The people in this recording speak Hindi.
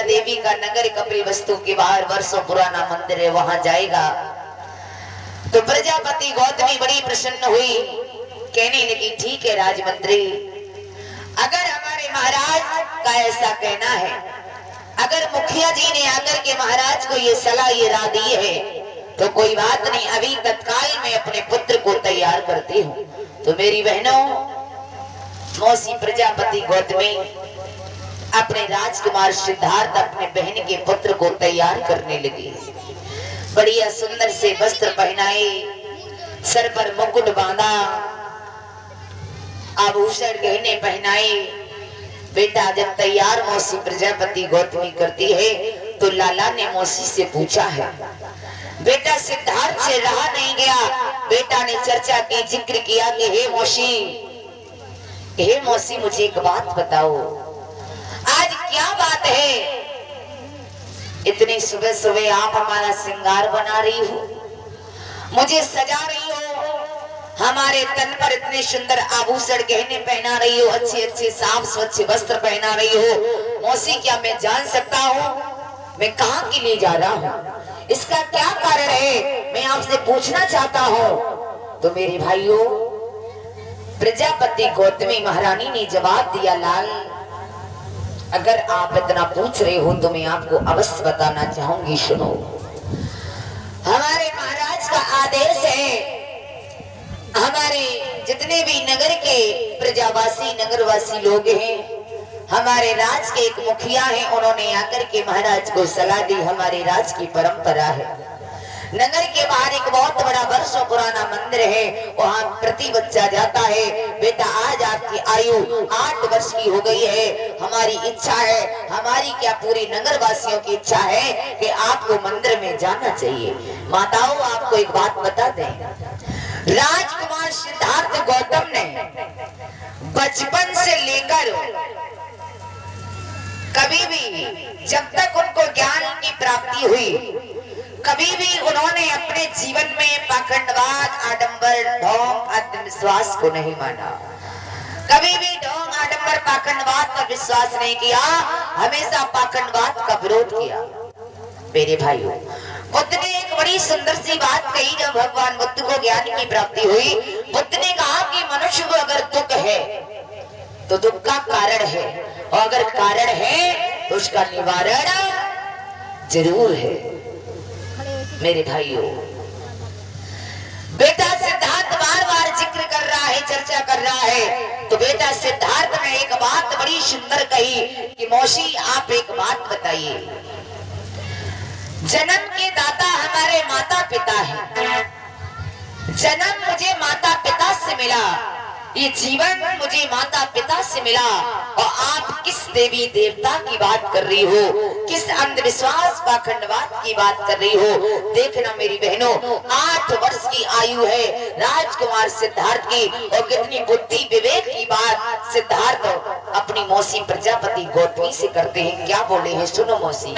देवी का नगर कपरी वस्तु के बाहर वर्षों पुराना मंदिर है, वहां जाएगा। तो प्रजापति गौतमी बड़ी प्रसन्न हुई, कहने लगी ठीक है राजमंत्री, अगर हमारे महाराज का ऐसा कहना है, अगर मुखिया जी ने आकर के महाराज को ये सलाह ये राह दी है तो कोई बात नहीं, अभी तत्काल में अपने पुत्र को तैयार करती हूँ। तो मेरी बहनों, मौसी प्रजापति गौतमी अपने राजकुमार सिद्धार्थ अपने बहन के पुत्र को तैयार करने लगी। बढ़िया सुंदर से वस्त्र पहनाए, सर पर मुकुट बांधा, आभूषण गहने पहनाए। बेटा जब तैयार मौसी प्रजापति गौतमी करती है तो लाला ने मौसी से पूछा है। बेटा सिद्धार्थ से रहा नहीं गया, बेटा ने चर्चा की, जिक्र किया कि हे मौसी मुझे एक बात बताओ, आज क्या बात है, इतनी सुबह सुबह आप हमारा श्रृंगार बना रही हो, मुझे सजा रही हो, हमारे तन पर इतने सुंदर आभूषण गहने पहना रही हो, अच्छे अच्छे साफ स्वच्छ वस्त्र पहना रही हो। मौसी क्या मैं जान सकता हूँ मैं कहाँ के लिए जा रहा हूँ, इसका क्या कारण है, मैं आपसे पूछना चाहता हूँ। तो मेरे भाइयों, प्रजापति गौतमी महारानी ने जवाब दिया, लाल अगर आप इतना पूछ रहे हो तो मैं आपको अवश्य बताना चाहूंगी, सुनो। हमारे महाराज का आदेश है, हमारे जितने भी नगर के प्रजावासी नगरवासी लोग हैं, हमारे राज के एक मुखिया हैं, उन्होंने आकर के महाराज को सलाह दी। हमारे राज की परंपरा है, नगर के बाहर एक बहुत बड़ा वर्षों पुराना मंदिर है, वहां प्रति बच्चा जाता है। बेटा आज आपकी आयु 8 वर्ष की हो गई है, हमारी इच्छा है, हमारी क्या पूरी नगर वासियों की इच्छा है कि आपको मंदिर में जाना चाहिए। माताओं आपको एक बात बता दें, राजकुमार सिद्धार्थ गौतम ने बचपन से लेकर कभी भी जब तक उनको ज्ञान की प्राप्ति हुई, कभी भी उन्होंने अपने जीवन में पाखंडवाद, आडंबर, ढोंग, आत्मविश्वास को नहीं माना। कभी भी ढोंग, आडंबर, पाखंडवाद का विश्वास नहीं किया, हमेशा पाखंडवाद का विरोध किया। मेरे भाइयों, बुद्ध ने एक बड़ी सुंदर सी बात कही। जब भगवान बुद्ध को ज्ञान की प्राप्ति हुई, बुद्ध ने कहा कि मनुष्य को अगर दुख है तो दुख का कारण है, और अगर कारण है तो उसका निवारण जरूर है। मेरे भाइयों, बेटा सिद्धार्थ बार बार जिक्र कर रहा है, चर्चा कर रहा है। तो बेटा सिद्धार्थ ने एक बात बड़ी सुंदर कही कि मौसी आप एक बात बताइए, जन्म के दाता हमारे माता पिता हैं, जन्म मुझे माता पिता से मिला, ये जीवन मुझे माता पिता से मिला, और आप किस देवी देवता की बात कर रही हो, किस अंधविश्वास पाखंडवाद की बात कर रही हो। देखना मेरी बहनों, 8 वर्ष की आयु है राजकुमार सिद्धार्थ की, और कितनी बुद्धि विवेक की बात सिद्धार्थ अपनी मौसी प्रजापति गौतमी से करते हैं। क्या बोले हैं, सुनो मौसी।